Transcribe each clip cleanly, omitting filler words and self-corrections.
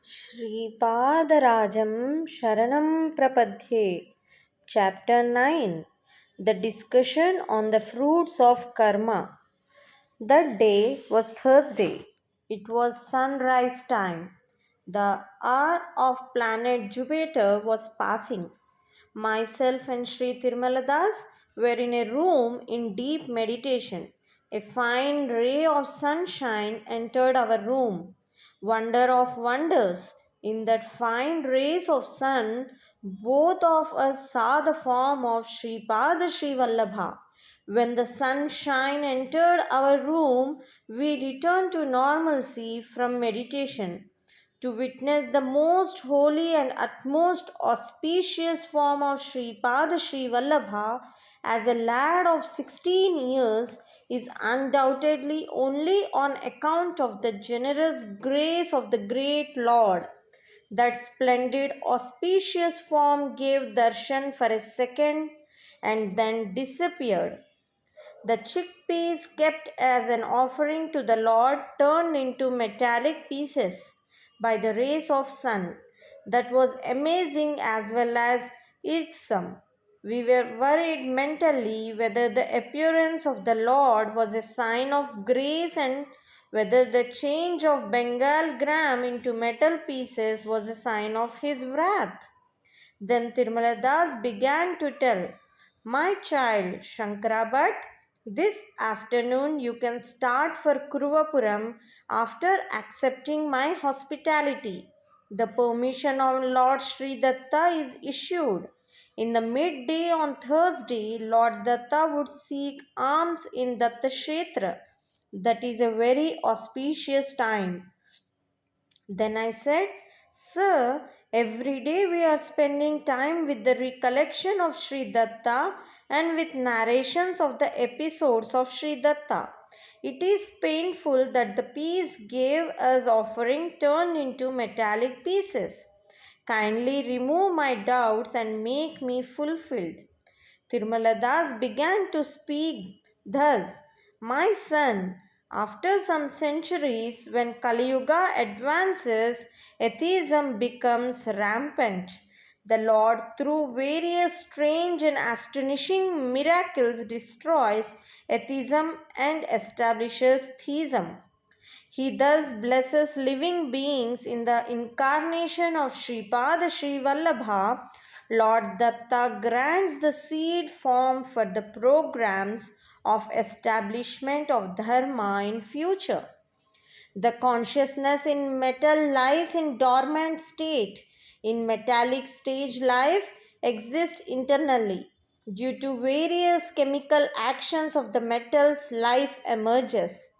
Sripadarajam Sharanam Prapadhye. Chapter 9. The discussion on the fruits of karma. That day was Thursday. It was sunrise time. The hour of planet Jupiter was passing. Myself and Sri Tirumaladas were in a room in deep meditation. A fine ray of sunshine entered our room. Wonder of wonders! In that fine rays of sun, both of us saw the form of Sripada Srivallabha. When the sunshine entered our room, we returned to normalcy from meditation to witness the most holy and utmost auspicious form of Sripada Srivallabha as a lad of 16 years is undoubtedly only on account of the generous grace of the great Lord. That splendid auspicious form gave darshan for a second and then disappeared. The chickpeas kept as an offering to the Lord turned into metallic pieces by the rays of sun. That was amazing as well as irksome. We were worried mentally whether the appearance of the Lord was a sign of grace and whether the change of Bengal gram into metal pieces was a sign of his wrath. Then Tirumala began to tell, "My child Shankara, this afternoon you can start for Kuruvapuram after accepting my hospitality. The permission of Lord Sri Datta is issued. In the midday on Thursday, Lord Datta would seek alms in Datta Kshetra. That is a very auspicious time." Then I said, "Sir, every day we are spending time with the recollection of Sri Datta and with narrations of the episodes of Sri Datta. It is painful that the piece gave as offering turned into metallic pieces. Kindly remove my doubts and make me fulfilled." Tirumala began to speak thus: "My son, after some centuries, when Kali Yuga advances, atheism becomes rampant. The Lord, through various strange and astonishing miracles, destroys atheism and establishes theism. He thus blesses living beings in the incarnation of Sripada Srivallabha. Lord Datta grants the seed form for the programs of establishment of Dharma in future. The consciousness in metal lies in dormant state. In metallic stage, life exists internally. Due to various chemical actions of the metals, life emerges.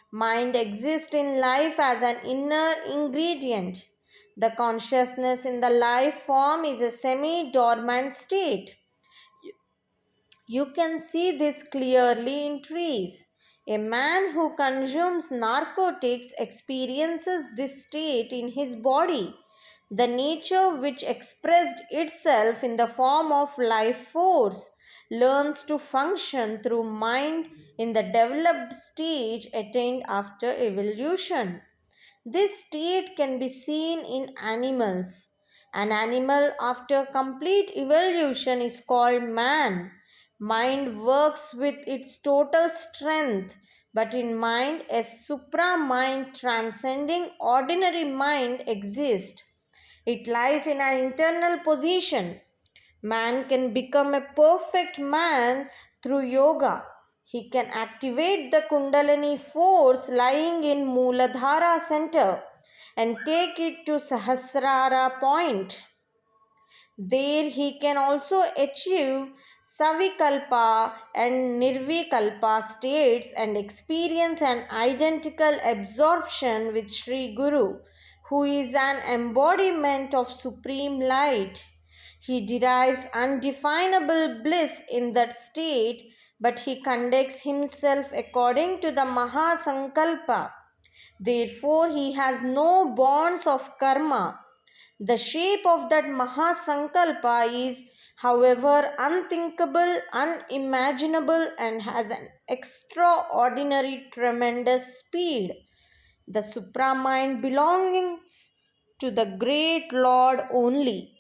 Mind exists in life as an inner ingredient. The consciousness in the life form is a semi dormant state. You can see this clearly in trees. A man who consumes narcotics experiences this state in his body. The nature which expressed itself in the form of life force learns to function through mind in the developed stage attained after evolution. This state can be seen in animals. An animal after complete evolution is called man. Mind works with its total strength, but in mind, a supra mind transcending ordinary mind exists. It lies in an internal position. Man can become a perfect man through yoga. He can activate the Kundalini force lying in Mooladhara center and take it to Sahasrara point. There he can also achieve Savikalpa and Nirvikalpa states and experience an identical absorption with Sri Guru, who is an embodiment of supreme light. He derives undefinable bliss in that state, but he conducts himself according to the Mahasankalpa. Therefore, he has no bonds of karma. The shape of that Mahasankalpa is, however, unthinkable, unimaginable, and has an extraordinary, tremendous speed. The supramind belongs to the great Lord only.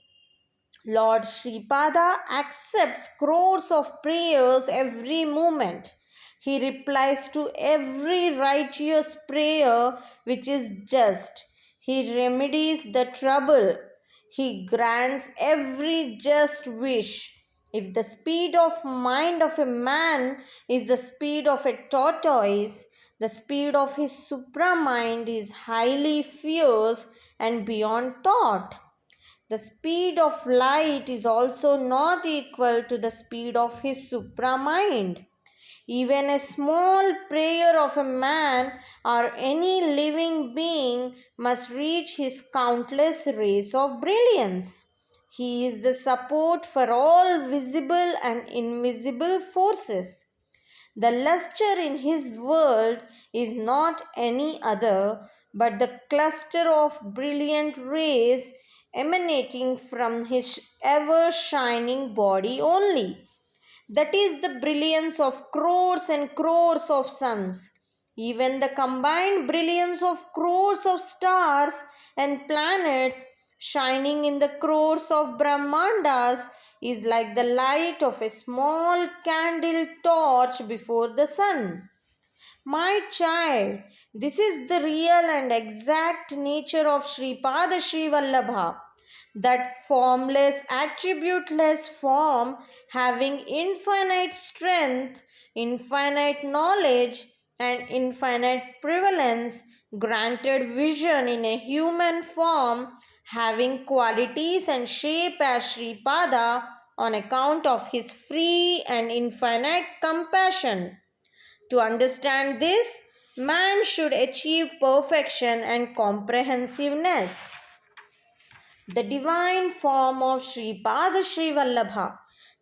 Lord Sripada accepts crores of prayers every moment. He replies to every righteous prayer which is just. He remedies the trouble. He grants every just wish. If the speed of mind of a man is the speed of a tortoise, the speed of his supramind is highly fierce and beyond thought. The speed of light is also not equal to the speed of his supramind. Even a small prayer of a man or any living being must reach his countless rays of brilliance. He is the support for all visible and invisible forces. The luster in his world is not any other but the cluster of brilliant rays emanating from his ever shining body only. That is the brilliance of crores and crores of suns. Even the combined brilliance of crores of stars and planets shining in the crores of Brahmandas is like the light of a small candle torch before the sun. My child, this is the real and exact nature of Sripada Srivallabha, that formless, attributeless form having infinite strength, infinite knowledge, and infinite prevalence, granted vision in a human form, having qualities and shape as Sripada on account of his free and infinite compassion. To understand this, man should achieve perfection and comprehensiveness. The divine form of Sripada Srivallabha,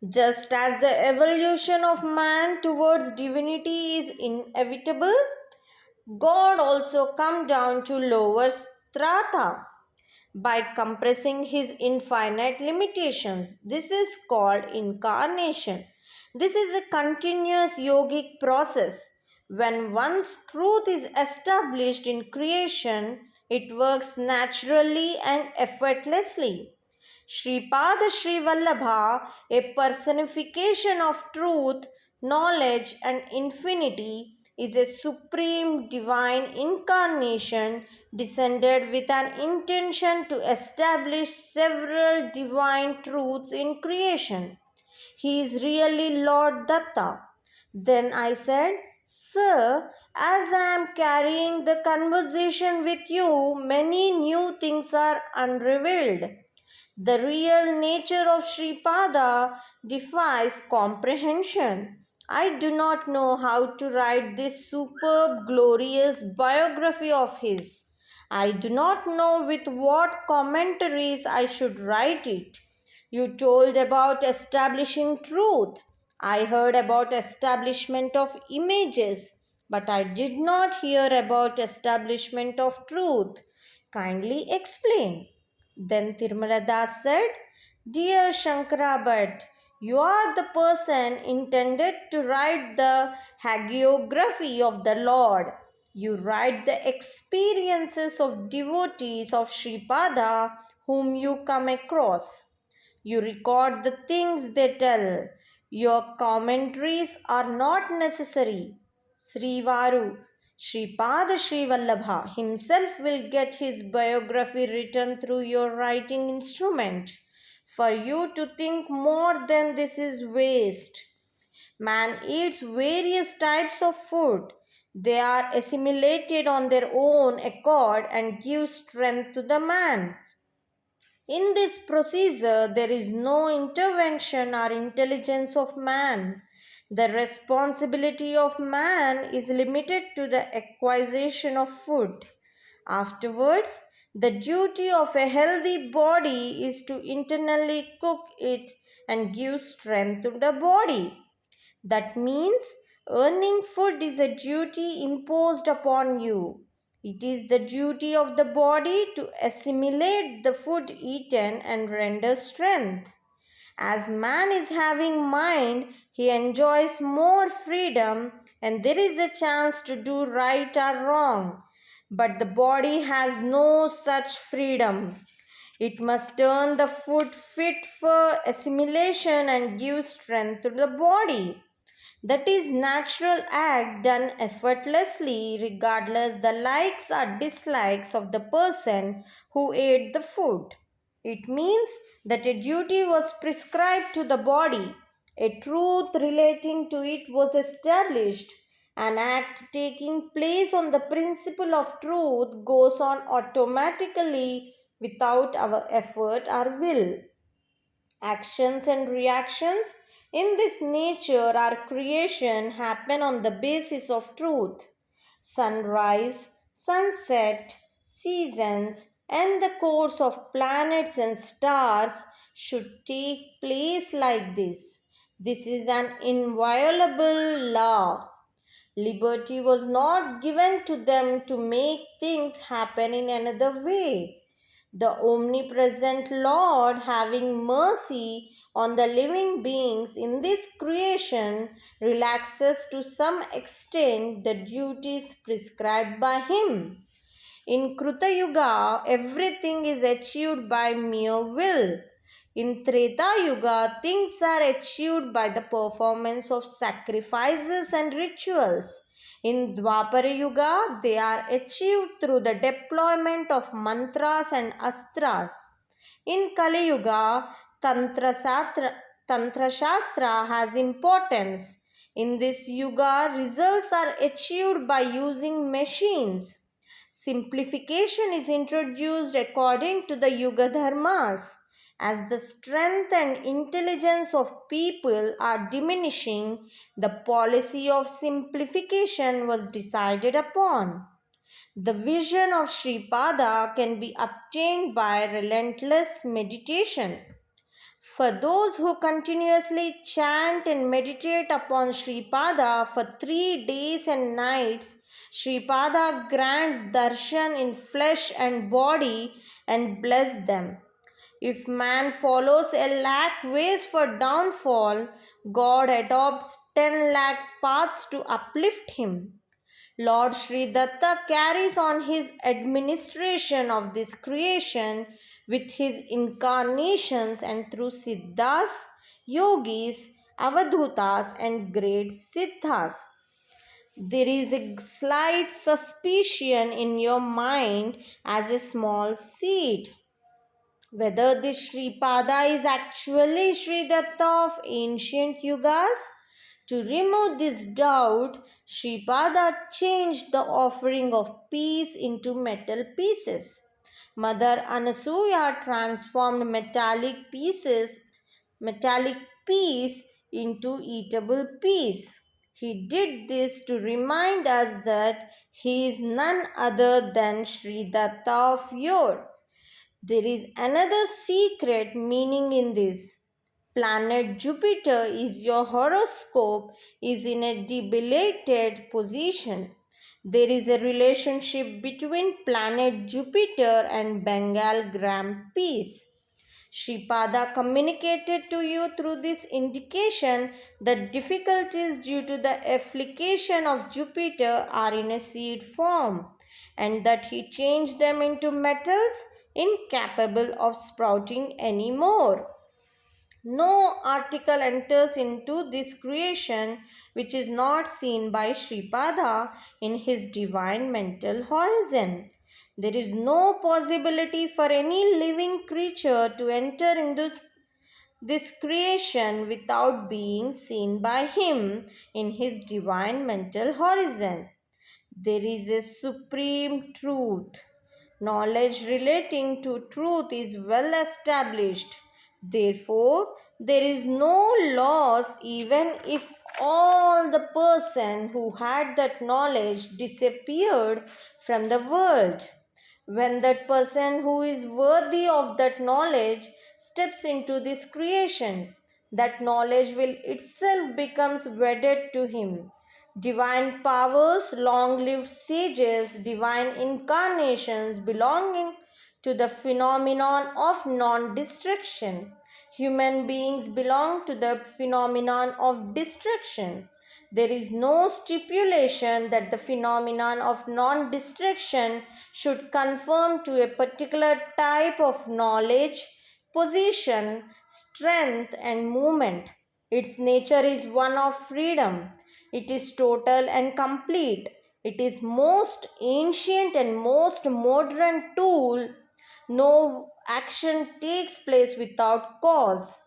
just as the evolution of man towards divinity is inevitable, God also come down to lower strata by compressing his infinite limitations. This is called incarnation. This is a continuous yogic process. When one's truth is established in creation, it works naturally and effortlessly. Sripada Srivallabha, a personification of truth, knowledge, and infinity, is a supreme divine incarnation descended with an intention to establish several divine truths in creation. He is really Lord Datta. Then I said, Sir, as I am carrying the conversation with you, many new things are unrevealed. The real nature of Sripada defies comprehension. I do not know how to write this superb, glorious biography of his. I do not know with what commentaries I should write it. You told about establishing truth. I heard about establishment of images, but I did not hear about establishment of truth. Kindly explain. Then Tirumala Das said, Dear Shankara Bhatt, you are the person intended to write the hagiography of the Lord. You write the experiences of devotees of Sripada whom you come across. You record the things they tell. Your commentaries are not necessary. Srivaru, Sripada Srivallabha himself will get his biography written through your writing instrument. For you to think more than this is waste. Man eats various types of food. They are assimilated on their own accord and give strength to the man. In this procedure, there is no intervention or intelligence of man. The responsibility of man is limited to the acquisition of food. Afterwards, the duty of a healthy body is to internally cook it and give strength to the body. That means earning food is a duty imposed upon you. It is the duty of the body to assimilate the food eaten and render strength. As man is having mind, he enjoys more freedom and there is a chance to do right or wrong. But the body has no such freedom. It must turn the food fit for assimilation and give strength to the body. That is natural act done effortlessly regardless the likes or dislikes of the person who ate the food. It means that a duty was prescribed to the body, a truth relating to it was established. An act taking place on the principle of truth goes on automatically without our effort or will. Actions and reactions in this nature or creation happen on the basis of truth. Sunrise, sunset, seasons, and the course of planets and stars should take place like this. This is an inviolable law. Liberty was not given to them to make things happen in another way. The omnipresent Lord, having mercy on the living beings in this creation, relaxes to some extent the duties prescribed by Him. In Kruta Yuga, everything is achieved by mere will. In Treta Yuga, things are achieved by the performance of sacrifices and rituals. In Dwapara Yuga, they are achieved through the deployment of mantras and astras. In Kali Yuga, Tantra Shastra has importance. In this yuga, results are achieved by using machines. Simplification is introduced according to the Yuga Dharmas. As the strength and intelligence of people are diminishing, the policy of simplification was decided upon. The vision of Sripada can be obtained by relentless meditation. For those who continuously chant and meditate upon Sripada for 3 days and nights, Sripada grants darshan in flesh and body and bless them. If man follows a lakh ways for downfall, God adopts 10 lakh paths to uplift him. Lord Sri Datta carries on his administration of this creation with his incarnations and through siddhas, yogis, avadhutas, and great siddhas. There is a slight suspicion in your mind as a small seed whether this Sripada is actually Sri Datta of ancient yugas. To remove this doubt, Sripada changed the offering of peace into metal pieces. Mother Anasuya transformed metallic piece into eatable piece. He did this to remind us that he is none other than Sri Datta of yore. There is another secret meaning in this. Planet Jupiter is your horoscope is in a debilitated position. There is a relationship between planet Jupiter and Bengal gram piece. Sripada communicated to you through this indication that difficulties due to the application of Jupiter are in a seed form and that he changed them into metals incapable of sprouting any more. No article enters into this creation which is not seen by Sripada in his divine mental horizon. There is no possibility for any living creature to enter into this creation without being seen by him in his divine mental horizon. There is a supreme truth. Knowledge relating to truth is well established. Therefore, there is no loss even if all the person who had that knowledge disappeared from the world. When that person who is worthy of that knowledge steps into this creation, that knowledge will itself becomes wedded to him. Divine powers, long-lived sages, divine incarnations belonging to the phenomenon of non-destruction. Human beings belong to the phenomenon of destruction. there is no stipulation that the phenomenon of non-distraction should conform to a particular type of knowledge, position, strength, and movement. Its nature is one of freedom. It is total and complete. It is most ancient and most modern tool. No action takes place without cause.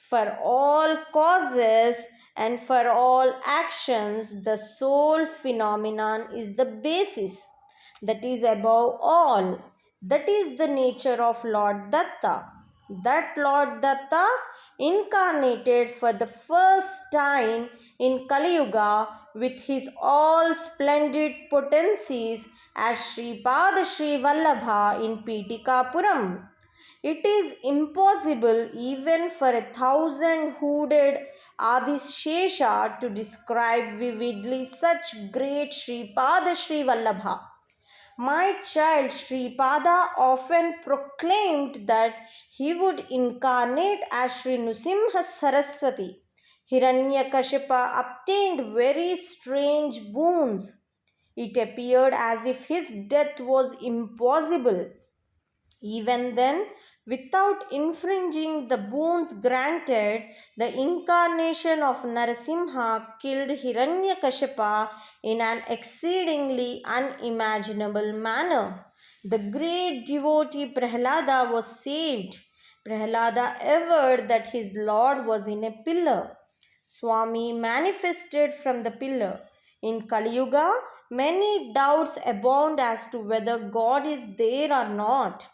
For all causes and for all actions, the soul phenomenon is the basis, that is above all. That is the nature of Lord Datta. That Lord Datta incarnated for the first time in Kali Yuga with his all splendid potencies as Sripada Srivallabha in Pitikapuram. It is impossible even for 1,000 hooded Adishesha to describe vividly such great Sripada Srivallabha. My child Sripada often proclaimed that he would incarnate as Sri Nusimha Saraswati. Hiranyakashipa obtained very strange boons. It appeared as if his death was impossible. Even then, without infringing the boons granted, the incarnation of Narasimha killed Hiranyakashipa in an exceedingly unimaginable manner. The great devotee Prahlada was saved. Prahlada averred that his Lord was in a pillar. Swami manifested from the pillar. In Kali Yuga, many doubts abound as to whether God is there or not.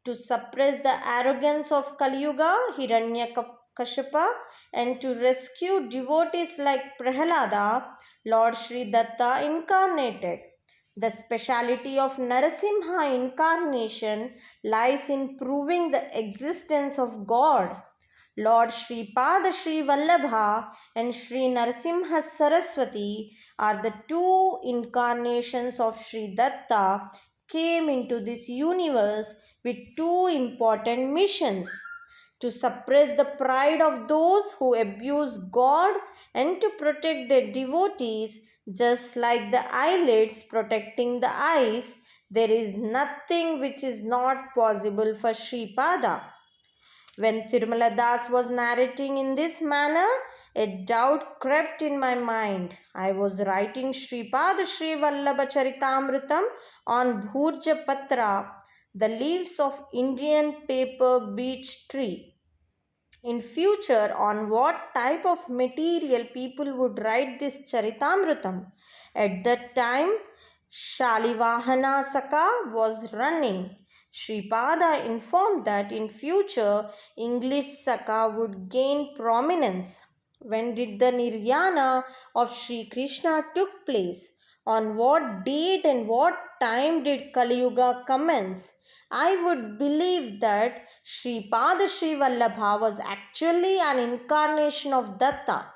To suppress the arrogance of Kali Yuga, Hiranyakashipa, and to rescue devotees like Prahlada, Lord Sri Datta incarnated. The speciality of Narasimha incarnation lies in proving the existence of God. Lord Sripada Srivallabha and Sri Narasimha Saraswati are the two incarnations of Sri Datta came into this universe with two important missions: to suppress the pride of those who abuse God and to protect their devotees, just like the eyelids protecting the eyes. There is nothing which is not possible for Sripada. When Tirumala Das was narrating in this manner, a doubt crept in my mind. I was writing Sripada Srivallabha Charitaamrutam on Bhurja Patra, the leaves of Indian paper beech tree. In future, on what type of material people would write this Charitamrutam? At that time, Shalivahana Saka was running. Sripada informed that in future English Saka would gain prominence. When did the Niryana of Sri Krishna took place? On what date and what time did Kali Yuga commence? I would believe that Sripada Srivallabha was actually an incarnation of Datta.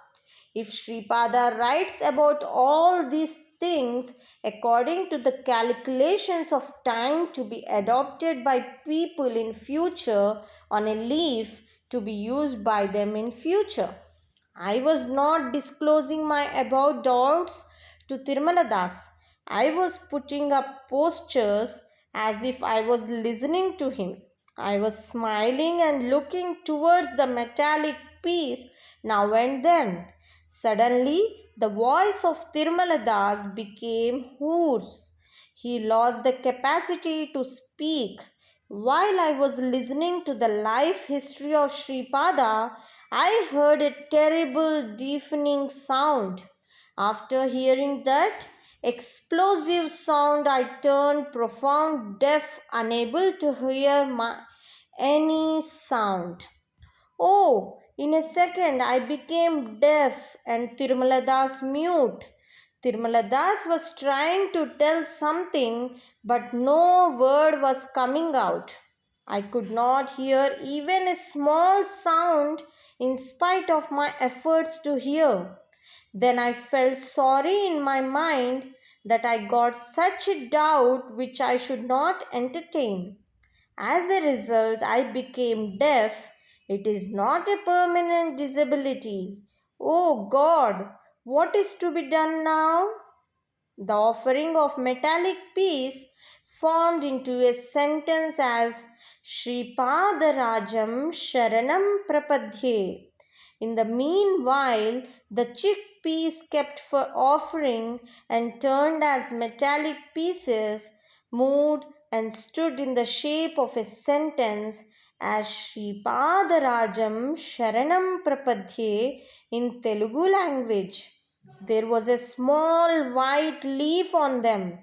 If Sripada writes about all these things according to the calculations of time to be adopted by people in future on a leaf to be used by them in future. I was not disclosing my above doubts to Tirumala Das. I was putting up postures as if I was listening to him. I was smiling and looking towards the metallic piece now and then. Suddenly, the voice of Tirumala Das became hoarse. He lost the capacity to speak. While I was listening to the life history of Sripada, I heard a terrible deafening sound. After hearing that explosive sound, I turned profound deaf, unable to hear any sound. Oh, in a second I became deaf and Tirumala Das mute. Tirumala Das was trying to tell something, but no word was coming out. I could not hear even a small sound in spite of my efforts to hear. Then I felt sorry in my mind that I got such a doubt which I should not entertain. As a result, I became deaf. It is not a permanent disability. Oh God, What is to be done now? The offering of metallic piece formed into a sentence as Sripada Sharanam Prapadhye. In the meanwhile, the chickpeas kept for offering and turned as metallic pieces moved and stood in the shape of a sentence as Sripada Sharanam Prapadhye in Telugu language. There was a small white leaf on them.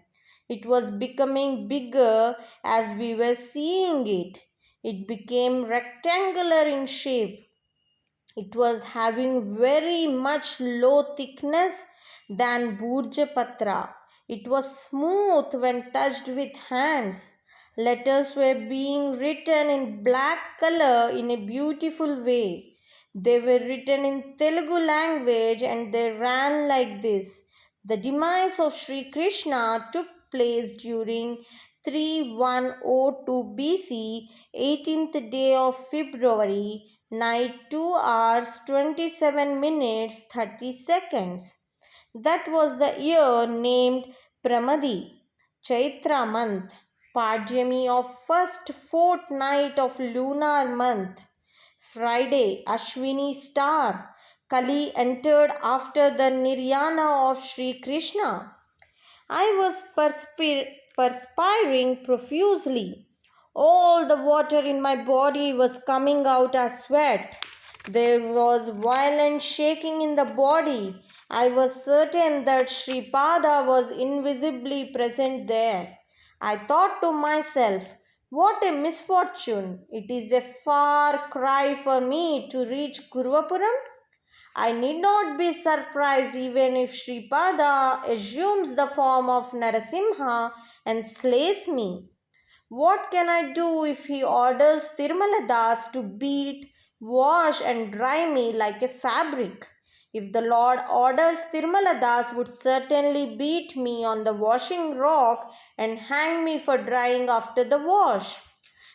It was becoming bigger as we were seeing it. It became rectangular in shape. It was having very much low thickness than Burjapatra. It was smooth when touched with hands. Letters were being written in black color in a beautiful way. They were written in Telugu language and they ran like this. The demise of Sri Krishna took place during 3102 BC, 18th day of February, night 2 hours 27 minutes 30 seconds. That was the year named Pramadi, Chaitra month, Padyami of first fortnight of lunar month, Friday, Ashwini star. Kali entered after the Niryana of Sri Krishna. I was perspiring profusely. All the water in my body was coming out as sweat. There was violent shaking in the body. I was certain that Sripada was invisibly present there. I thought to myself, what a misfortune! It is a far cry for me to reach Kuruvapuram. I need not be surprised even if Sripada assumes the form of Narasimha and slays me. What can I do if he orders Tirumala Das to beat, wash, and dry me like a fabric? If the Lord orders, Tirumala Das would certainly beat me on the washing rock and hang me for drying after the wash.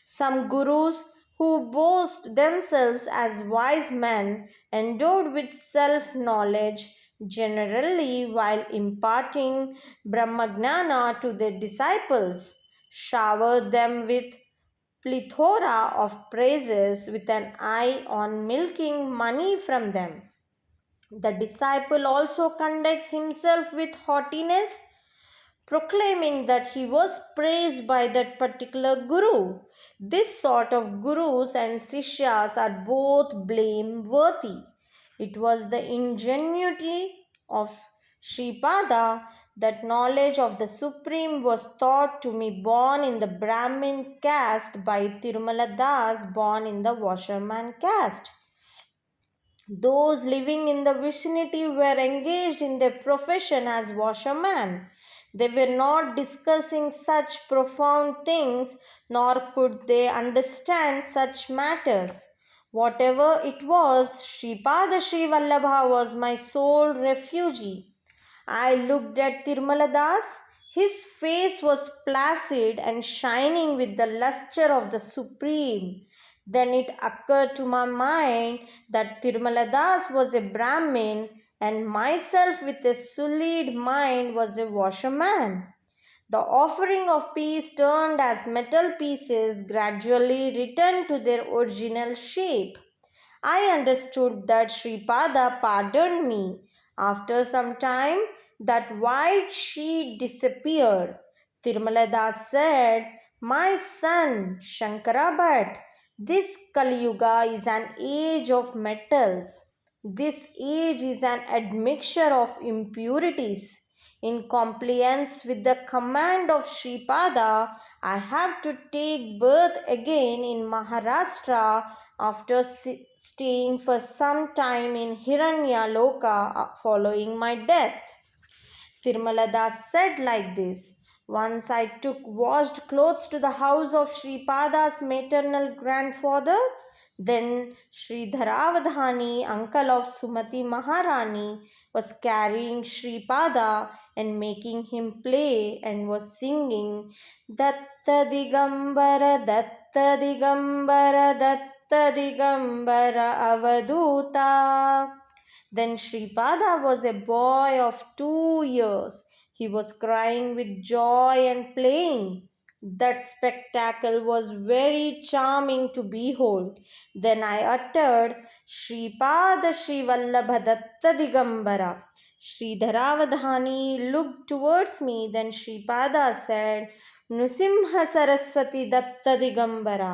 Some gurus who boast themselves as wise men endowed with self knowledge generally while imparting Brahmagnana to their disciples shower them with plethora of praises with an eye on milking money from them. The disciple also conducts himself with haughtiness, proclaiming that he was praised by that particular guru. This sort of gurus and sishyas are both blameworthy. It was the ingenuity of Sripada that knowledge of the Supreme was thought to be born in the Brahmin caste by Tirumala Das born in the washerman caste. Those living in the vicinity were engaged in their profession as washermen. They were not discussing such profound things, nor could they understand such matters. Whatever it was, Sripada Srivallabha was my sole refuge. I looked at Tirumala Das. His face was placid and shining with the luster of the Supreme. Then it occurred to my mind that Tirumala Das was a Brahmin and myself with a sullied mind was a washerman. The offering of peace turned as metal pieces gradually returned to their original shape. I understood that Sripada pardoned me. After some time, that white sheet disappeared. Tirumala Das said, my son, Shankara Bhatt, this Kali Yuga is an age of metals. This age is an admixture of impurities. In compliance with the command of Sripada, I have to take birth again in Maharashtra after staying for some time in Hiranyaloka following my death. Tirumala Das said like this. Once I took washed clothes to the house of Sripada's maternal grandfather. Then Sri Dharavadhani, uncle of Sumati Maharani, was carrying Sripada and making him play and was singing Datta Digambara, Datta Digambara, Datta Digambara Avaduta. Then Sripada was a boy of 2 years. He was crying with joy and playing. That spectacle was very charming to behold. Then I uttered, Sripada Srivallabha Digambara. Sridharavadhani looked towards me. Then Sripada said, Nusimha Saraswati Datta Digambara.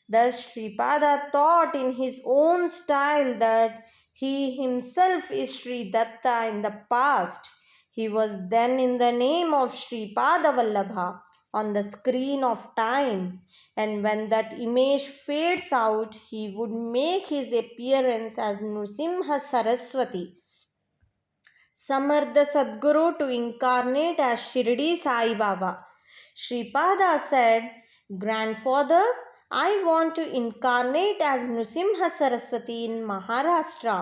Thus Sripada thought in his own style that he himself is Sri Datta in the past. He was then in the name of Sripada Vallabha on the screen of time, and when that image fades out, he would make his appearance as Nrsimha Saraswati, Samartha Sadguru, to incarnate as Shirdi Sai Baba. Sripada said, Grandfather, I want to incarnate as Nrsimha Saraswati in Maharashtra.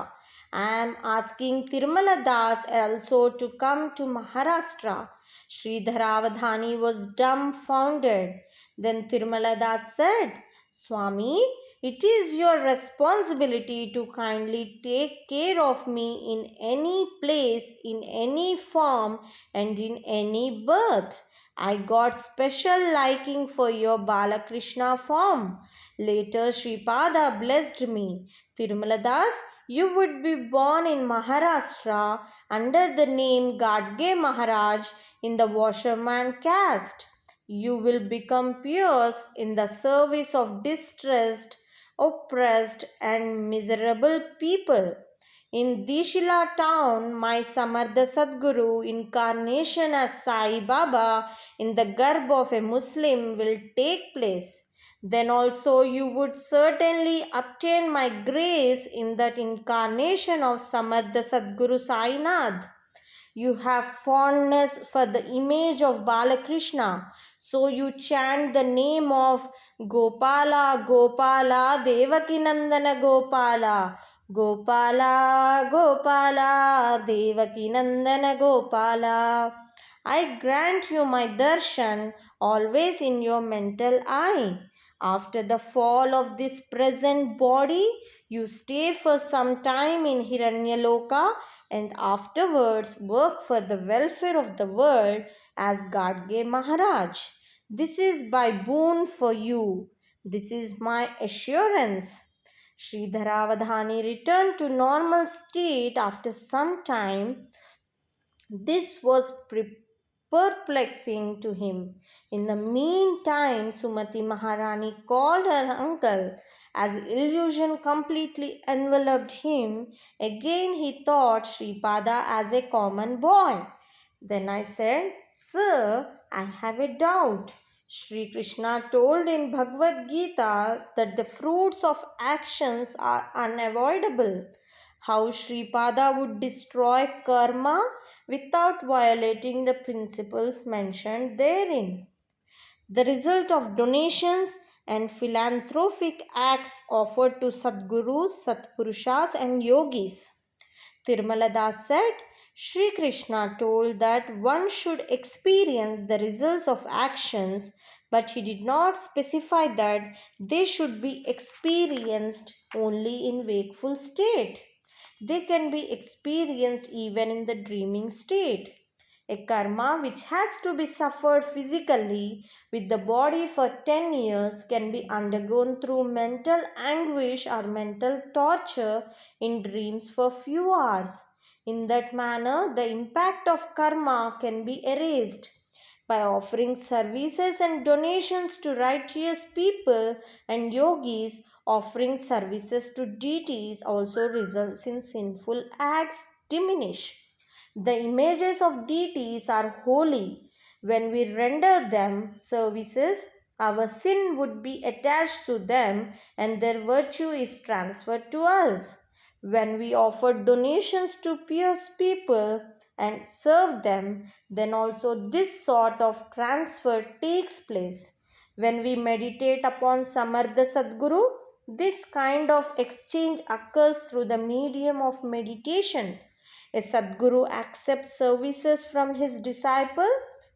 I am asking Tirumala Das also to come to Maharashtra. Sridharavadhani was dumbfounded. Then Tirumala Das said, Swami, it is your responsibility to kindly take care of me in any place, in any form, and in any birth. I got special liking for your Balakrishna form. Later, Sripada blessed me. Tirumala Das, you would be born in Maharashtra under the name Gadge Maharaj in the washerman caste. You will become pious in the service of distressed, oppressed, and miserable people. In Dishila town, my Samartha Sadguru incarnation as Sai Baba in the garb of a Muslim will take place. Then also you would certainly obtain my grace in that incarnation of Samartha Sadguru Sainath. You have fondness for the image of Balakrishna, so you chant the name of Gopala, Gopala, Devakinandana Gopala, Gopala, Gopala, Devakinandana Gopala. I grant you my darshan always in your mental eye. After the fall of this present body, you stay for some time in Hiranyaloka and afterwards work for the welfare of the world as Gadge Maharaj. This is by boon for you. This is my assurance. Sridharavadhani returned to normal state after some time. This was perplexing to him. In the meantime, Sumati Maharani called her uncle. As illusion completely enveloped him, again he thought Sripada as a common boy. Then I said, Sir, I have a doubt. Sri Krishna told in Bhagavad Gita that the fruits of actions are unavoidable. How Sripada would destroy karma without violating the principles mentioned therein. The result of donations and philanthropic acts offered to Sadgurus, Satpurushas, and Yogis. Tirumala Das said, Sri Krishna told that one should experience the results of actions, but he did not specify that they should be experienced only in wakeful state. They can be experienced even in the dreaming state. A karma which has to be suffered physically with the body for 10 years can be undergone through mental anguish or mental torture in dreams for few hours. In that manner, the impact of karma can be erased. By offering services and donations to righteous people and yogis, offering services to deities also results in sinful acts diminish. The images of deities are holy. When we render them services, our sin would be attached to them and their virtue is transferred to us. When we offer donations to pious people and serve them, then also this sort of transfer takes place. When we meditate upon Samartha Sadguru, this kind of exchange occurs through the medium of meditation. A Sadguru accepts services from his disciple,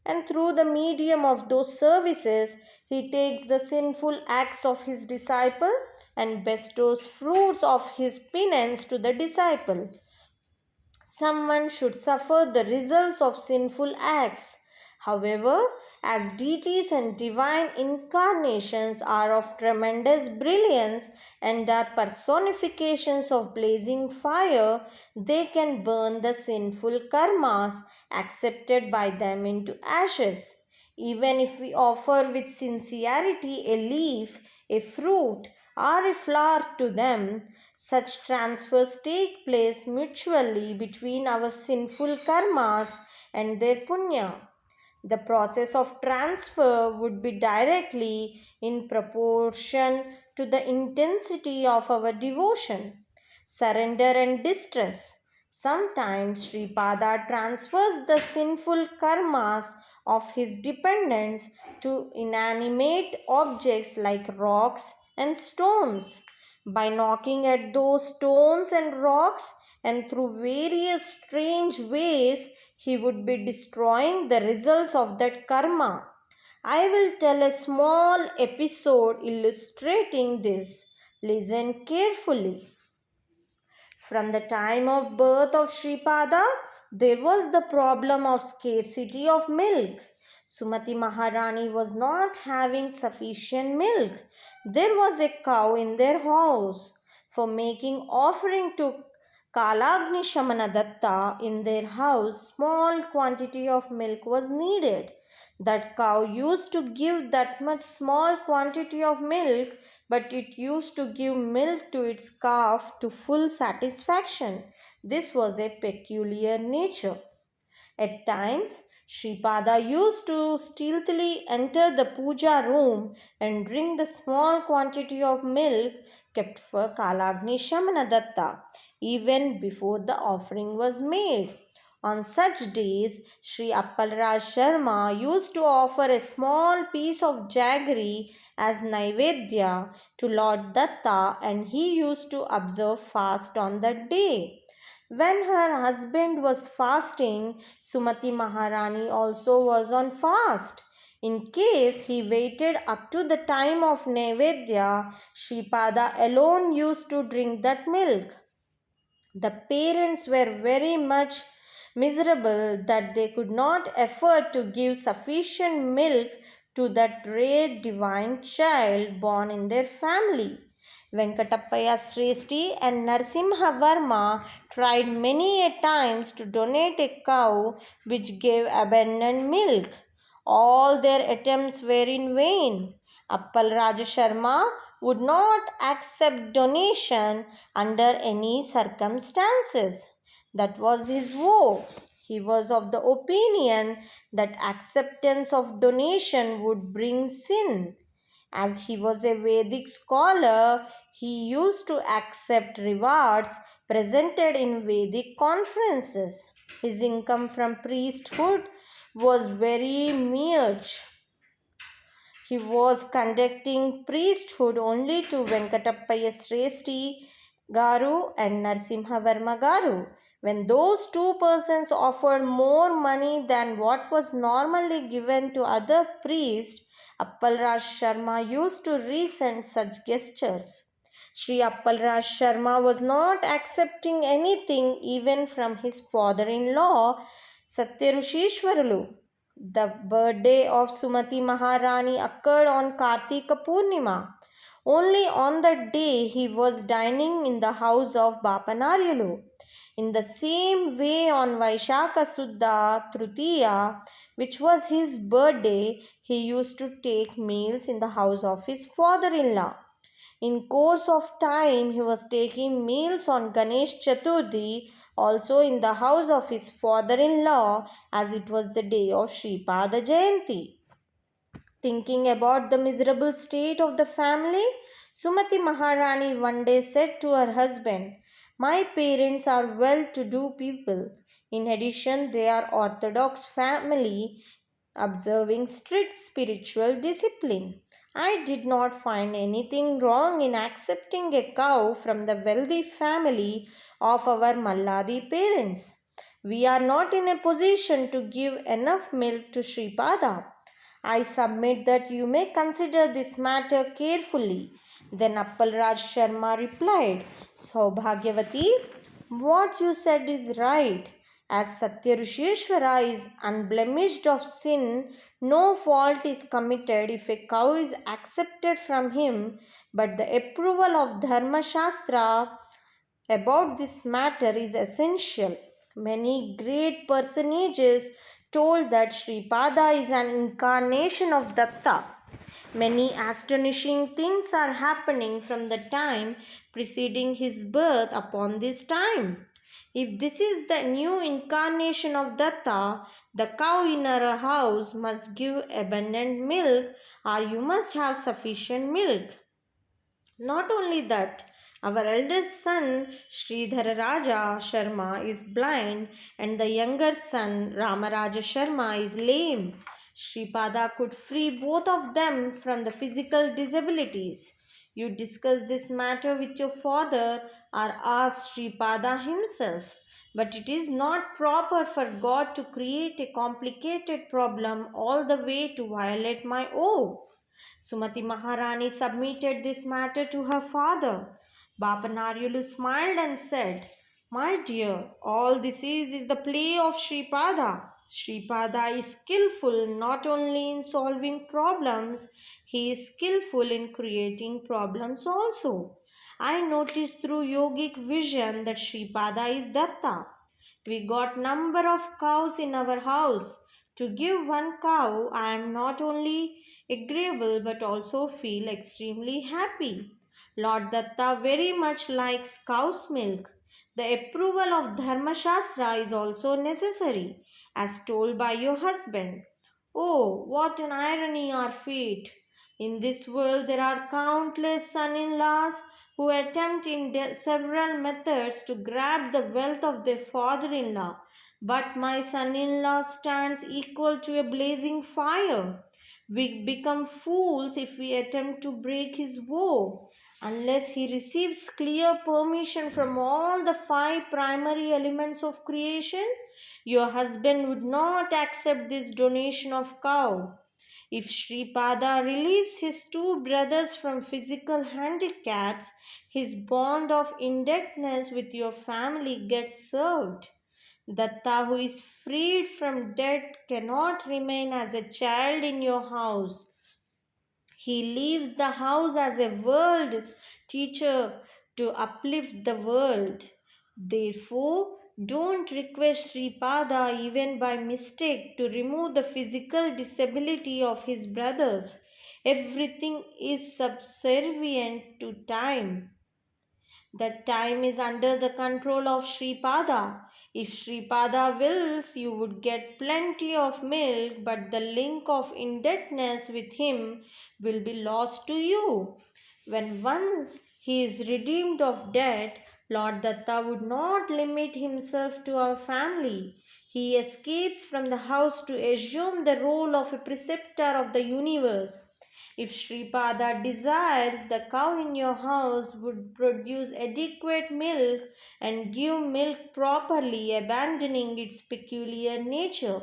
and through the medium of those services, he takes the sinful acts of his disciple and bestows fruits of his penance to the disciple. someone should suffer the results of sinful acts. However, as deities and divine incarnations are of tremendous brilliance and are personifications of blazing fire, they can burn the sinful karmas accepted by them into ashes. Even if we offer with sincerity a leaf, a fruit, or a flower to them, such transfers take place mutually between our sinful karmas and their punya. The process of transfer would be directly in proportion to the intensity of our devotion, surrender, and distress. Sometimes Sripada transfers the sinful karmas of his dependents to inanimate objects like rocks and stones. By knocking at those stones and rocks and through various strange ways, he would be destroying the results of that karma. I will tell a small episode illustrating this. Listen carefully. From the time of birth of Sripada, there was the problem of scarcity of milk. Sumati Maharani was not having sufficient milk. There was a cow in their house. For making offering to Kalagni Shamanadatta in their house, small quantity of milk was needed. That cow used to give that much small quantity of milk, but it used to give milk to its calf to full satisfaction. This was a peculiar nature. At times, Sripada used to stealthily enter the puja room and drink the small quantity of milk kept for Kalagni Shamanadatta even before the offering was made. On such days, Sri Appalraj Sharma used to offer a small piece of jaggery as Naivedya to Lord Datta, and he used to observe fast on that day. When her husband was fasting, Sumati Maharani also was on fast. In case he waited up to the time of Naivedya, Sripada alone used to drink that milk. The parents were very much miserable that they could not afford to give sufficient milk to that rare divine child born in their family. Venkatappaya Sresti and Narsimha Varma tried many a times to donate a cow which gave abundant milk. All their attempts were in vain. Appal Raja Sharma would not accept donation under any circumstances. That was his vow. He was of the opinion that acceptance of donation would bring sin. As he was a Vedic scholar, he used to accept rewards presented in Vedic conferences. His income from priesthood was very meager. He was conducting priesthood only to Venkatappaya Sresti Garu and Narsimha Varma Garu. When those two persons offered more money than what was normally given to other priests, Appalraj Sharma used to resent such gestures. Sri Appalraj Sharma was not accepting anything even from his father-in-law, Satyarushishwaralu. The birthday of Sumati Maharani occurred on Kartika Purnima. Only on that day he was dining in the house of Bapanaryalu. In the same way on Vaishaka Suddha Tritiya, which was his birthday, he used to take meals in the house of his father-in-law. In course of time, he was taking meals on Ganesh Chaturthi, also in the house of his father-in-law, as it was the day of Sripada Jayanti. Thinking about the miserable state of the family, Sumati Maharani one day said to her husband, "My parents are well-to-do people. In addition, they are orthodox family observing strict spiritual discipline. I did not find anything wrong in accepting a cow from the wealthy family of our Malladi parents. We are not in a position to give enough milk to Sripada. I submit that you may consider this matter carefully." Then Appalraj Sharma replied, "Saubhagyavati, What you said is right. As Satyarusheshwara is unblemished of sin, no fault is committed if a cow is accepted from him, but the approval of Dharma Shastra about this matter is essential. Many great personages told that Sripada is an incarnation of Datta. Many astonishing things are happening from the time preceding his birth upon this time. If this is the new incarnation of Datta, the cow in our house must give abundant milk, or you must have sufficient milk. Not only that, our eldest son Sridhara Raja Sharma is blind and the younger son Ramaraja Sharma is lame. Sripada could free both of them from the physical disabilities. You discuss this matter with your father or ask Sripada himself. But it is not proper for God to create a complicated problem all the way to violate my oath. Sumati Maharani submitted this matter to her father. Bapanaryulu smiled and said, "My dear, all this is the play of Sripada. Sripada is skillful not only in solving problems, he is skillful in creating problems also. I noticed through yogic vision that Sripada is Datta. We got number of cows in our house. To give one cow, I am not only agreeable but also feel extremely happy. Lord Datta very much likes cow's milk. The approval of Dharma Shastra is also necessary, as told by your husband. Oh, what an irony or fate! In this world, there are countless son in laws who attempt in several methods to grab the wealth of their father in law. But my son in law stands equal to a blazing fire. We become fools if we attempt to break his vow. Unless he receives clear permission from all the five primary elements of creation, your husband would not accept this donation of cow. If Sripada relieves his two brothers from physical handicaps, his bond of indebtedness with your family gets served. Datta, who is freed from debt, cannot remain as a child in your house. He leaves the house as a world teacher to uplift the world. Therefore, don't request Sripada even by mistake to remove the physical disability of his brothers. Everything is subservient to time. That time is under the control of Sripada. If Sripada wills, you would get plenty of milk, but the link of indebtedness with him will be lost to you. When once he is redeemed of debt, Lord Datta would not limit himself to our family. He escapes from the house to assume the role of a preceptor of the universe. If Sripada desires, the cow in your house would produce adequate milk and give milk properly, abandoning its peculiar nature.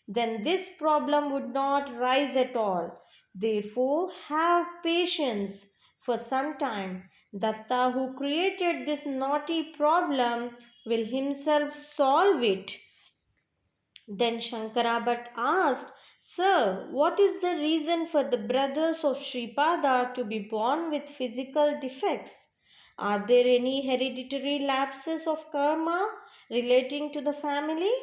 Then this problem would not rise at all. Therefore, have patience for some time. Datta, who created this naughty problem, will himself solve it. Then Shankara Bhatt asked, "Sir, what is the reason for the brothers of Sripada to be born with physical defects? Are there any hereditary lapses of karma relating to the family?"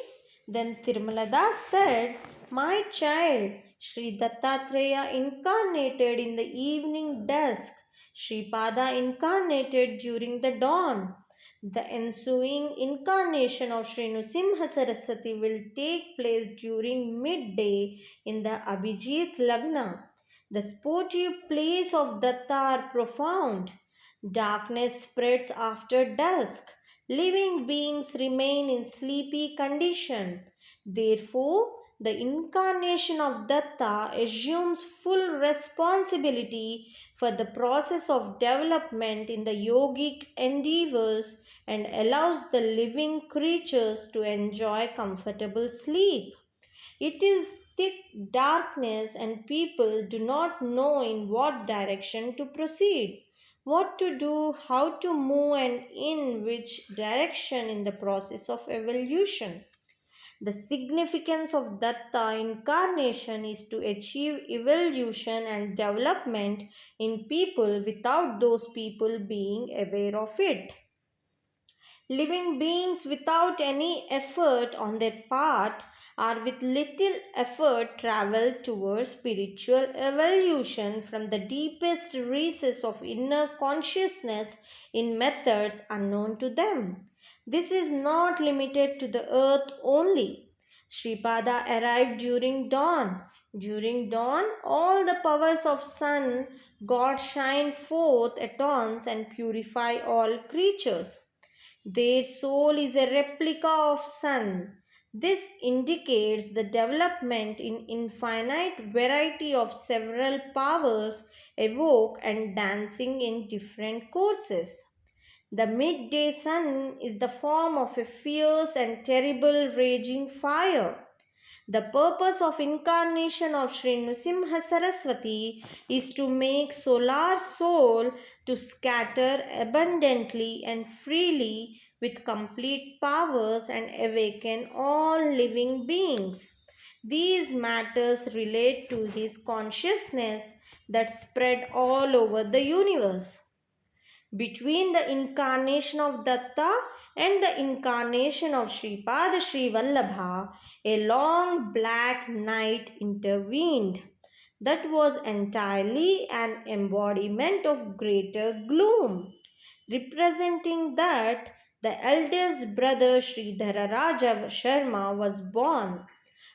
Then Tirumaladas said, "My child, Sri Dattatreya incarnated in the evening dusk. Sripada incarnated during the dawn. The ensuing incarnation of Sri Nrsimha Saraswati will take place during midday in the Abhijit Lagna. The sportive plays of Datta are profound. Darkness spreads after dusk. Living beings remain in sleepy condition. Therefore, the incarnation of Datta assumes full responsibility for the process of development in the yogic endeavors and allows the living creatures to enjoy comfortable sleep. It is thick darkness and people do not know in what direction to proceed. what to do, how to move, and in which direction in the process of evolution. The significance of Datta incarnation is to achieve evolution and development in people without those people being aware of it. Living beings without any effort on their part or with little effort travel towards spiritual evolution from the deepest recesses of inner consciousness in methods unknown to them. This is not limited to the earth only. Sripada arrived during dawn. During dawn, all the powers of sun God shine forth at once and purify all creatures. Their soul is a replica of sun. This indicates the development in infinite variety of several powers evoke and dancing in different courses. The midday sun is the form of a fierce and terrible raging fire. The purpose of incarnation of Sri Nrsimha Saraswati is to make solar soul to scatter abundantly and freely with complete powers and awaken all living beings. These matters relate to his consciousness that spread all over the universe. Between the incarnation of Datta and the incarnation of Sripada Srivallabha, a long black night intervened. That was entirely an embodiment of greater gloom, representing that the eldest brother Sridhara Raja Sharma was born.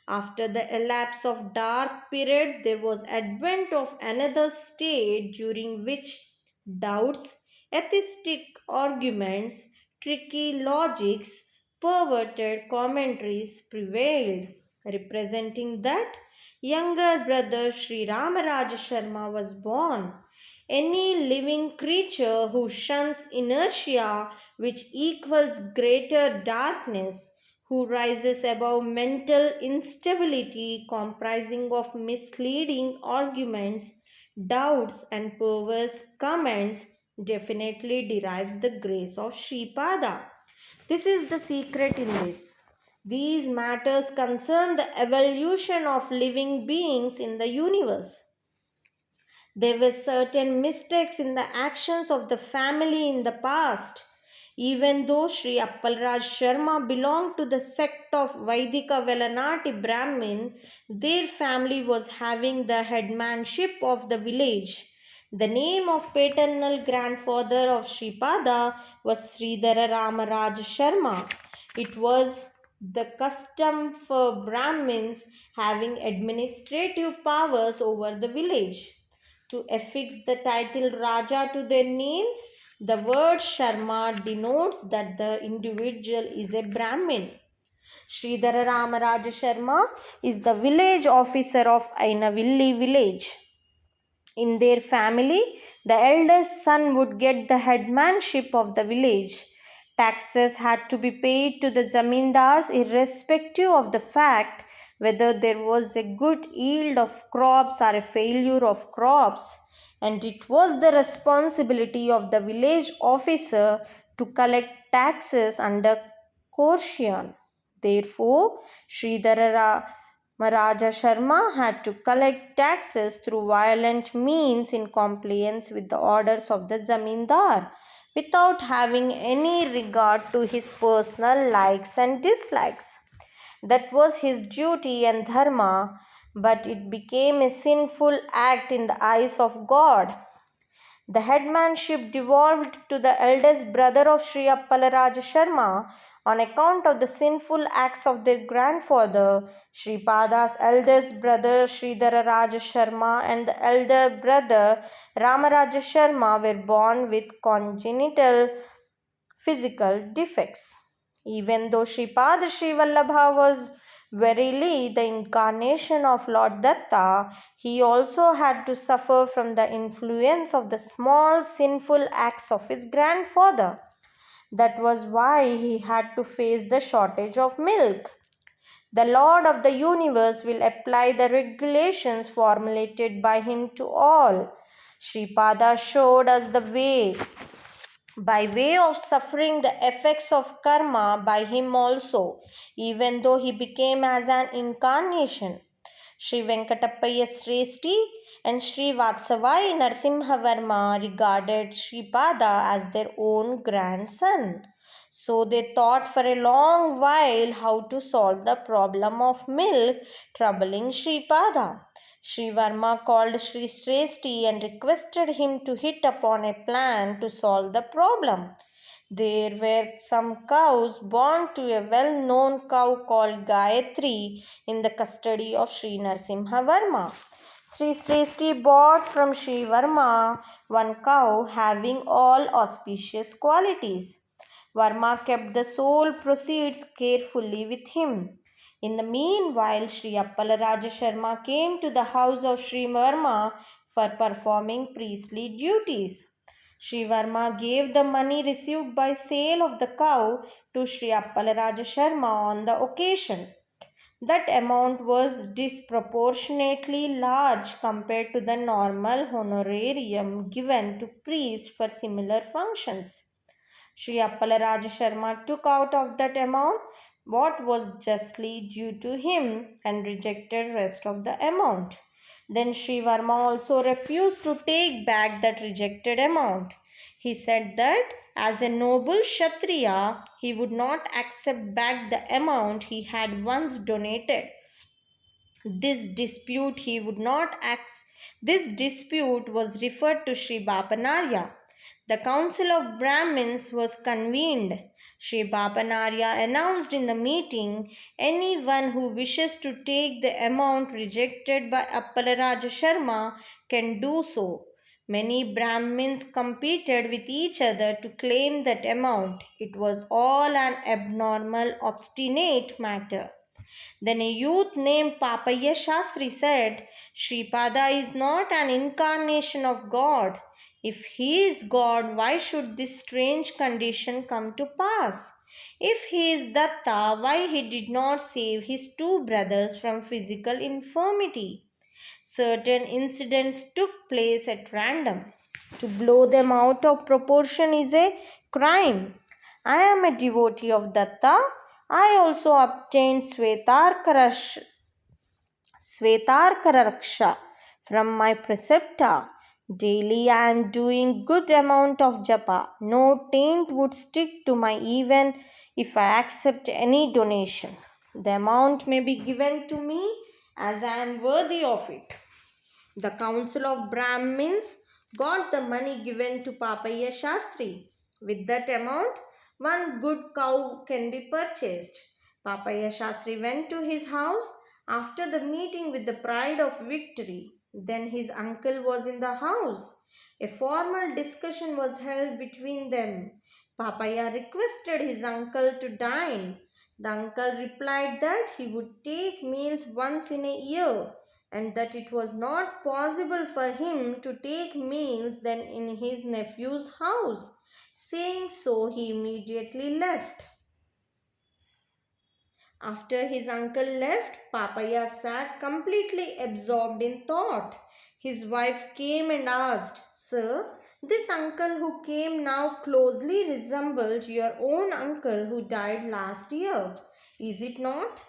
After the elapse of dark period, there was advent of another state during which doubts, atheistic arguments, tricky logics, perverted commentaries prevailed, representing that younger brother Sri Ramaraja Sharma was born. Any living creature who shuns inertia, which equals greater darkness, who rises above mental instability comprising of misleading arguments, doubts, and perverse comments, definitely derives the grace of Sripada. This is the secret in this. These matters concern the evolution of living beings in the universe. There were certain mistakes in the actions of the family in the past. Even though Sri Appalraj Sharma belonged to the sect of Vaidika Velanati Brahmin, their family was having the headmanship of the village. The name of paternal grandfather of Sripada was Sridhara Ramaraj Sharma. It was the custom for Brahmins having administrative powers over the village to affix the title Raja to their names. The word Sharma denotes that the individual is a Brahmin. Sridhara Ramaraja Sharma is the village officer of Ainavilli village. In their family, the eldest son would get the headmanship of the village. Taxes had to be paid to the zamindars irrespective of the fact whether there was a good yield of crops or a failure of crops, and it was the responsibility of the village officer to collect taxes under coercion. Therefore, Sridhara Maharaja Sharma had to collect taxes through violent means in compliance with the orders of the Zamindar, without having any regard to his personal likes and dislikes. That was his duty and dharma, but it became a sinful act in the eyes of God. The headmanship devolved to the eldest brother of Sri Appalaraja Sharma on account of the sinful acts of their grandfather. Sripada's eldest brother Sridhara Raja Sharma and the elder brother Ramaraja Sharma were born with congenital physical defects. Even though Sripada Srivallabha was verily the incarnation of Lord Datta, he also had to suffer from the influence of the small sinful acts of his grandfather. That was why he had to face the shortage of milk. The Lord of the universe will apply the regulations formulated by him to all. Sripada showed us the way by way of suffering the effects of karma by him also, even though he became as an incarnation. Sri Venkatappaya Sresti and Sri Vatsavai Narasimhavarma regarded Sripada as their own grandson. So they thought for a long while how to solve the problem of milk troubling Sripada. Sri Varma called Sri Sresti and requested him to hit upon a plan to solve the problem. There were some cows born to a well known cow called Gayatri in the custody of Sri Narasimha Varma. Sri Sresti bought from Sri Varma one cow having all auspicious qualities. Varma kept the sole proceeds carefully with him. In the meanwhile, Sri Appalaraja Sharma came to the house of Sri Varma for performing priestly duties. Sri Varma gave the money received by sale of the cow to Sri Appalaraja Sharma on the occasion. That amount was disproportionately large compared to the normal honorarium given to priests for similar functions. Sri Appalaraja Sharma took out of that amount what was justly due to him and rejected rest of the amount. Then Sri Varma also refused to take back that rejected amount. He said that as a noble Kshatriya, he would not accept back the amount he had once donated. This dispute was referred to Sri Bapanarya. The council of Brahmins was convened. Sri Bapanarya announced in the meeting, anyone who wishes to take the amount rejected by Appalaraja Sharma can do so. Many Brahmins competed with each other to claim that amount. It was all an abnormal, obstinate matter. Then a youth named Papaya Shastri said, Sripada is not an incarnation of God. If he is God, why should this strange condition come to pass? If he is Datta, why he did not save his two brothers from physical infirmity? Certain incidents took place at random. To blow them out of proportion is a crime. I am a devotee of Datta. I also obtained Svetarkaraksha from my preceptor. Daily I am doing good amount of japa. No taint would stick to my even if I accept any donation. The amount may be given to me as I am worthy of it. The council of Brahmins got the money given to Papaya Shastri. With that amount, one good cow can be purchased. Papaya Shastri went to his house after the meeting with the pride of victory. Then his uncle was in the house. A formal discussion was held between them. Papaya requested his uncle to dine. The uncle replied that he would take meals once in a year and that it was not possible for him to take meals then in his nephew's house. Saying so, he immediately left. After his uncle left, Papaya sat completely absorbed in thought. His wife came and asked, Sir, this uncle who came now closely resembled your own uncle who died last year. Is it not?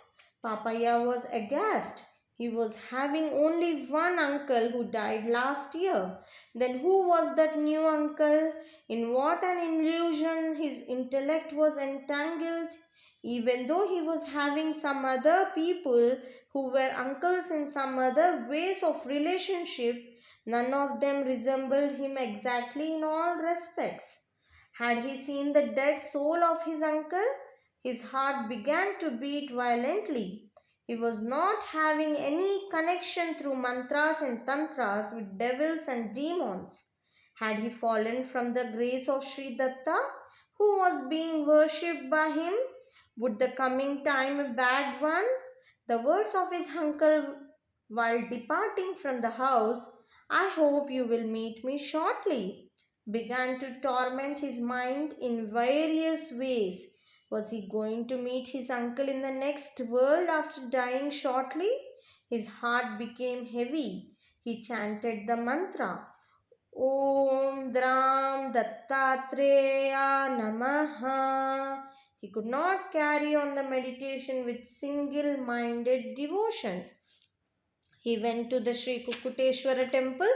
Papaya was aghast. He was having only one uncle who died last year. Then who was that new uncle? In what an illusion his intellect was entangled! Even though he was having some other people who were uncles in some other ways of relationship, none of them resembled him exactly in all respects. Had he seen the dead soul of his uncle? His heart began to beat violently. He was not having any connection through mantras and tantras with devils and demons. Had he fallen from the grace of Sri Datta, who was being worshipped by him? Would the coming time a bad one? The words of his uncle while departing from the house, I hope you will meet me shortly, began to torment his mind in various ways. Was he going to meet his uncle in the next world after dying shortly? His heart became heavy. He chanted the mantra. Om Dram Dattatreya Namaha. He could not carry on the meditation with single-minded devotion. He went to the Sri Kukuteshwara temple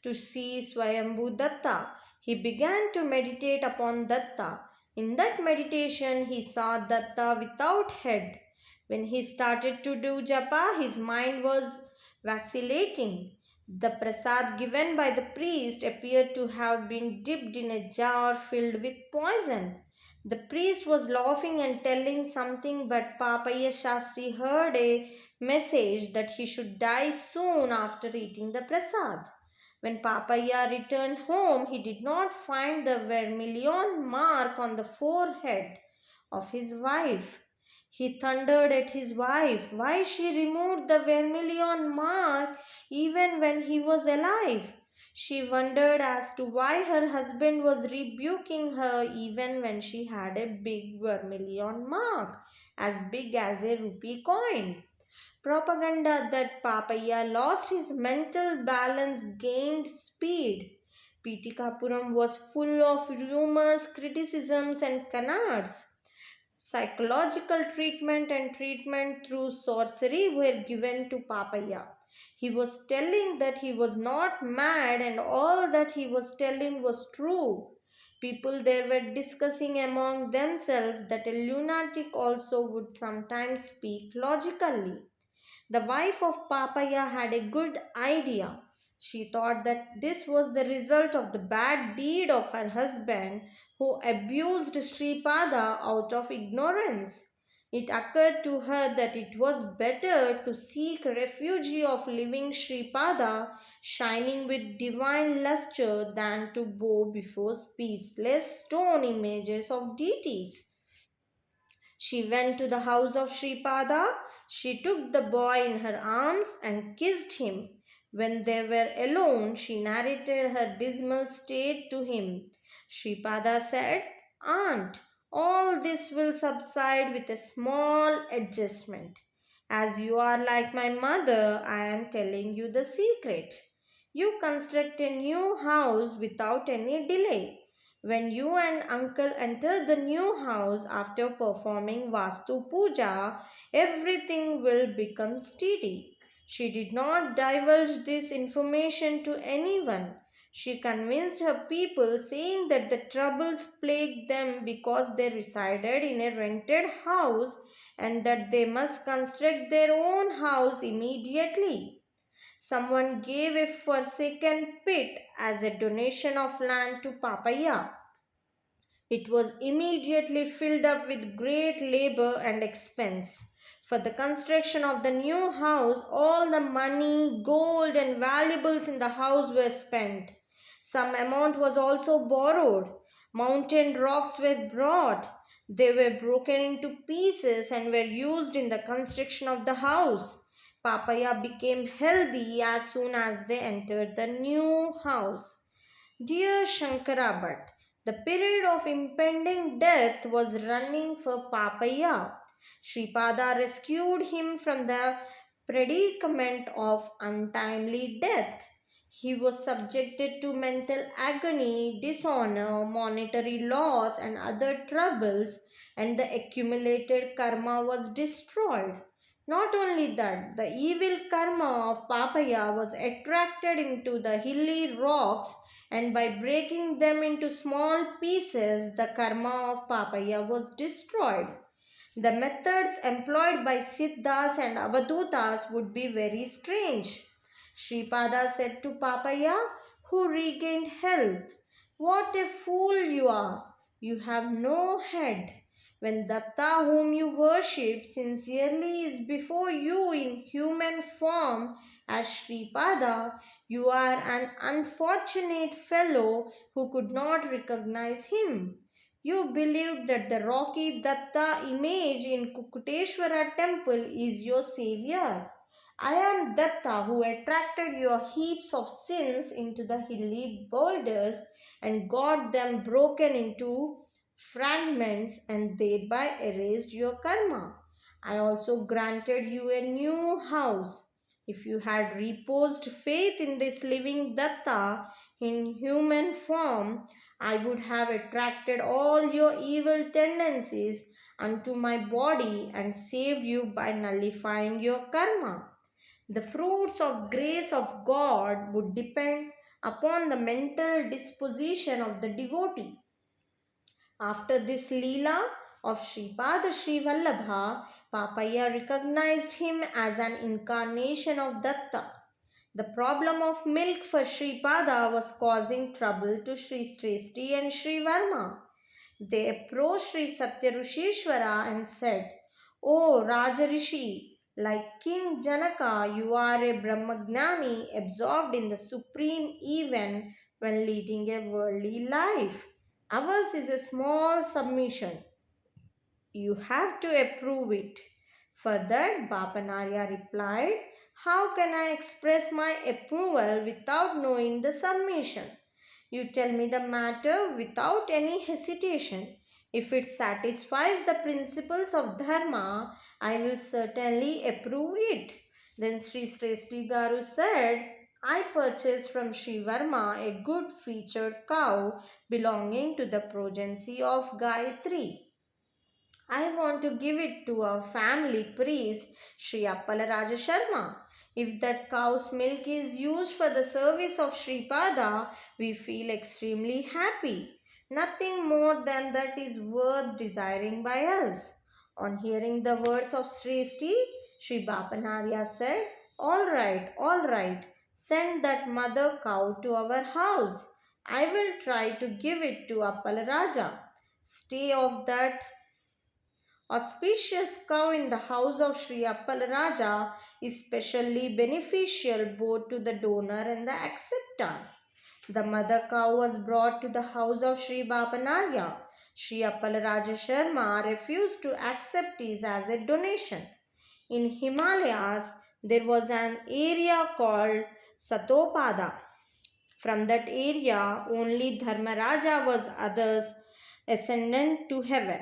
to see Swayambhu Datta. He began to meditate upon Datta. In that meditation, he saw Datta without head. When he started to do japa, his mind was vacillating. The prasad given by the priest appeared to have been dipped in a jar filled with poison. The priest was laughing and telling something, but Papaya Shastri heard a message that he should die soon after eating the prasad. When Papaya returned home, he did not find the vermilion mark on the forehead of his wife. He thundered at his wife why she removed the vermilion mark even when he was alive. She wondered as to why her husband was rebuking her even when she had a big vermilion mark, as big as a rupee coin. Propaganda that Papaya lost his mental balance gained speed. Pitikapuram was full of rumors, criticisms, and canards. Psychological treatment and treatment through sorcery were given to Papaya. He was telling that he was not mad and all that he was telling was true. People there were discussing among themselves that a lunatic also would sometimes speak logically. The wife of Papaya had a good idea. She thought that this was the result of the bad deed of her husband who abused Sripada out of ignorance. It occurred to her that it was better to seek refuge of living Sripada shining with divine luster than to bow before speechless stone images of deities. She went to the house of Sripada. She took the boy in her arms and kissed him. When they were alone, she narrated her dismal state to him. Sripada said, "Aunt, all this will subside with a small adjustment. As you are like my mother, I am telling you the secret. You construct a new house without any delay. When you and uncle enter the new house after performing Vastu Puja, everything will become steady." She did not divulge this information to anyone. She convinced her people, saying that the troubles plagued them because they resided in a rented house and that they must construct their own house immediately. Someone gave a forsaken pit as a donation of land to Papaya. It was immediately filled up with great labor and expense. For the construction of the new house, all the money, gold, and valuables in the house were spent. Some amount was also borrowed. Mountain rocks were brought. They were broken into pieces and were used in the construction of the house. Papaya became healthy as soon as they entered the new house. Dear Shankara Bhatt, the period of impending death was running for Papaya. Sripada rescued him from the predicament of untimely death. He was subjected to mental agony, dishonor, monetary loss, and other troubles, and the accumulated karma was destroyed. Not only that, the evil karma of Papaya was attracted into the hilly rocks, and by breaking them into small pieces, the karma of Papaya was destroyed. The methods employed by Siddhas and Avadutas would be very strange. Sripada said to Papaya, who regained health, "What a fool you are! You have no head. When Datta, whom you worship sincerely, is before you in human form as Sripada, you are an unfortunate fellow who could not recognize him. You believed that the rocky Datta image in Kukuteshwara temple is your savior. I am Datta who attracted your heaps of sins into the hilly boulders and got them broken into fragments and thereby erased your karma. I also granted you a new house. If you had reposed faith in this living Datta in human form, I would have attracted all your evil tendencies unto my body and saved you by nullifying your karma. The fruits of grace of God would depend upon the mental disposition of the devotee. After this Leela of Sripada Srivallabha, Papaya recognized him as an incarnation of Datta. The problem of milk for Sripada was causing trouble to Sri Sresti and Sri Varma. They approached Sri Satyarushishwara and said, O Rajarishi, like King Janaka, you are a Brahmagnani absorbed in the supreme even when leading a worldly life. Ours is a small submission. You have to approve it. For that, Bapanarya replied, how can I express my approval without knowing the submission? You tell me the matter without any hesitation. If it satisfies the principles of Dharma, I will certainly approve it. Then Sri Sresti Garu said, I purchased from Sri Varma a good featured cow belonging to the progeny of Gayatri. I want to give it to our family priest, Sri Appalaraja Sharma. If that cow's milk is used for the service of Sripada, we feel extremely happy. Nothing more than that is worth desiring by us. On hearing the words of Sresti, Sri Bapanarya said, all right, send that mother cow to our house. I will try to give it to Appalaraja. Stay of that auspicious cow in the house of Sri Appalaraja is specially beneficial both to the donor and the acceptor. The mother cow was brought to the house of Sri Bapanarya. Sri Appalaraja Sharma refused to accept it as a donation. In Himalayas, there was an area called Satopada. From that area, only Dharmaraja was others ascendant to heaven.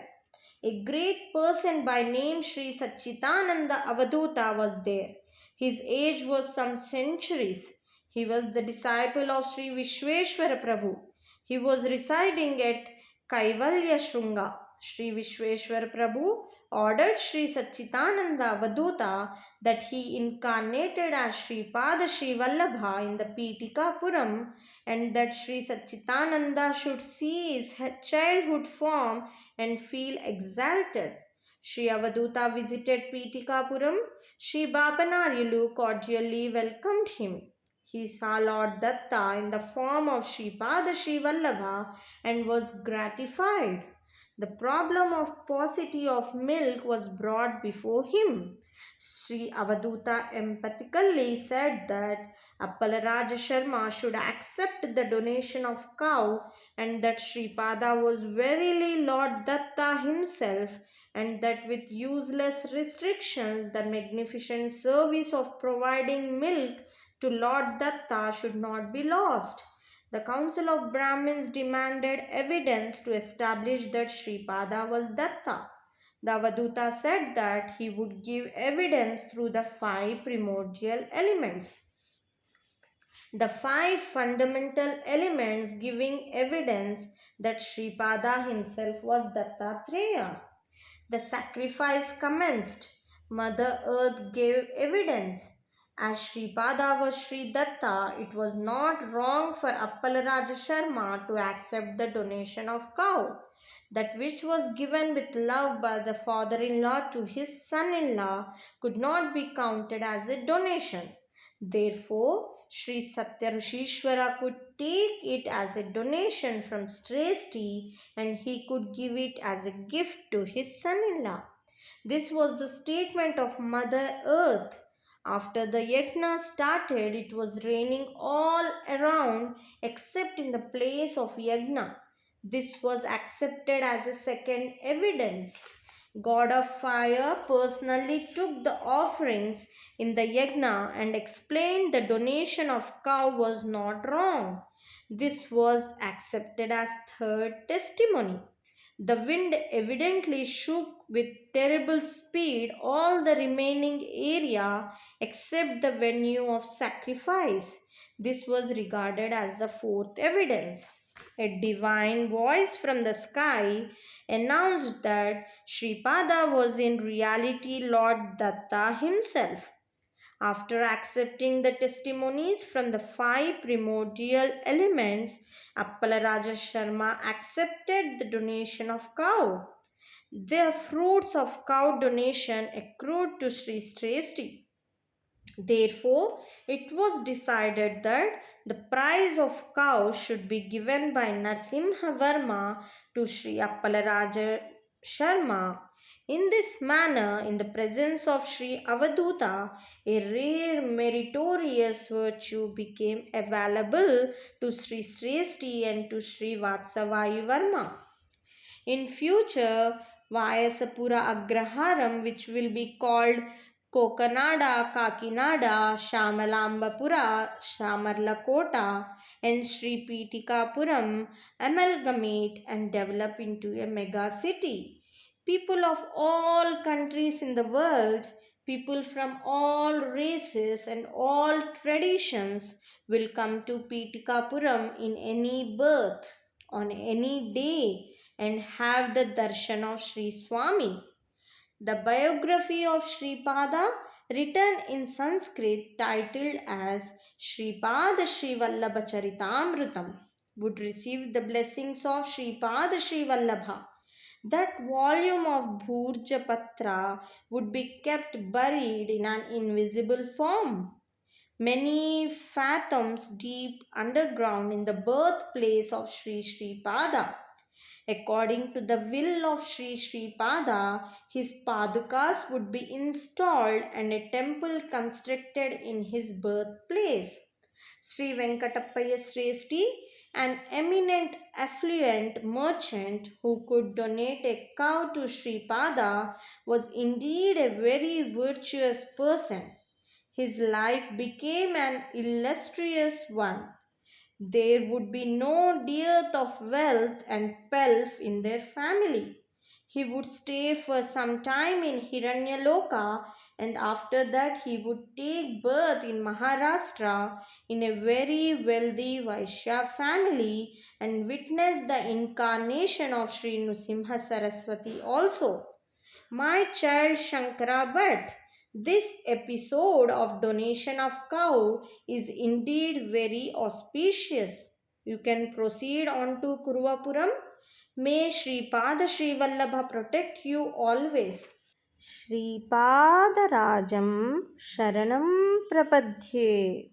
A great person by name Sri Satchitananda Avaduta was there. His age was some centuries. He was the disciple of Sri Vishweshwara Prabhu. He was residing at Kaivalya Shrunga. Sri Vishweshwara Prabhu ordered Sri Satchitananda Avaduta that he incarnated as Sripada Srivallabha in the Pitikapuram and that Sri Satchitananda should see his childhood form and feel exalted. Sri Avaduta visited Pitikapuram. Sri Bapanaryalu cordially welcomed him. He saw Lord Datta in the form of Sripada Srivallabha and was gratified. The problem of paucity of milk was brought before him. Sri Avaduta emphatically said that Appalaraja Sharma should accept the donation of cow and that Sripada was verily Lord Datta himself and that with useless restrictions the magnificent service of providing milk to Lord Datta should not be lost. The council of Brahmins demanded evidence to establish that Sripada was Datta. The Avaduta said that he would give evidence through the five primordial elements. The five fundamental elements giving evidence that Sripada himself was Dattatreya. The sacrifice commenced. Mother Earth gave evidence. As Sripada was Sri Datta, it was not wrong for Appalaraja Sharma to accept the donation of cow. That which was given with love by the father-in-law to his son-in-law could not be counted as a donation. Therefore, Sri Satyarushishwara could take it as a donation from Sresti and he could give it as a gift to his son-in-law. This was the statement of Mother Earth. After the yajna started, it was raining all around except in the place of yajna. This was accepted as a second evidence. God of Fire personally took the offerings in the yajna and explained the donation of cow was not wrong. This was accepted as third testimony. The wind evidently shook with terrible speed all the remaining area except the venue of sacrifice. This was regarded as the fourth evidence. A divine voice from the sky announced that Sripada was in reality Lord Datta himself. After accepting the testimonies from the five primordial elements, Appalaraja Sharma accepted the donation of cow. The fruits of cow donation accrued to Sri Sresti. Therefore, it was decided that the prize of cow should be given by Narsimha Varma to Sri Appalaraja Sharma. In this manner, in the presence of Sri Avaduta, a rare meritorious virtue became available to Sri Sresti and to Sri Vatsavayu Varma. In future, Vayasapura Agraharam, which will be called Kokanada, Kakinada, Shamalambapura, Shamarlakota, and Sri Pitikapuram amalgamate and develop into a mega city. People of all countries in the world, people from all races and all traditions will come to Pitikapuram in any birth, on any day, and have the darshan of Sri Swami. The biography of Sripada, written in Sanskrit titled as Sripada Srivallabha Charitaamrutam, would receive the blessings of Sripada Srivallabha. That volume of Bhurja Patra would be kept buried in an invisible form, many fathoms deep underground in the birthplace of Sri Sripada. According to the will of Sri Sripada, his padukas would be installed and a temple constructed in his birthplace. Sri Venkatappaya Sresti, an eminent affluent merchant who could donate a cow to Sripada, was indeed a very virtuous person. His life became an illustrious one. There would be no dearth of wealth and pelf in their family. He would stay for some time in Hiranyaloka, and after that he would take birth in Maharashtra in a very wealthy Vaishya family and witness the incarnation of Sri Nrsimha Saraswati also. My child Shankara Bhatt, this episode of donation of cow is indeed very auspicious. You can proceed on to Kuruvapuram. May Sri Pada Sri Vallabha protect you always. Sri Pada Rajam Sharanam Prapadhye.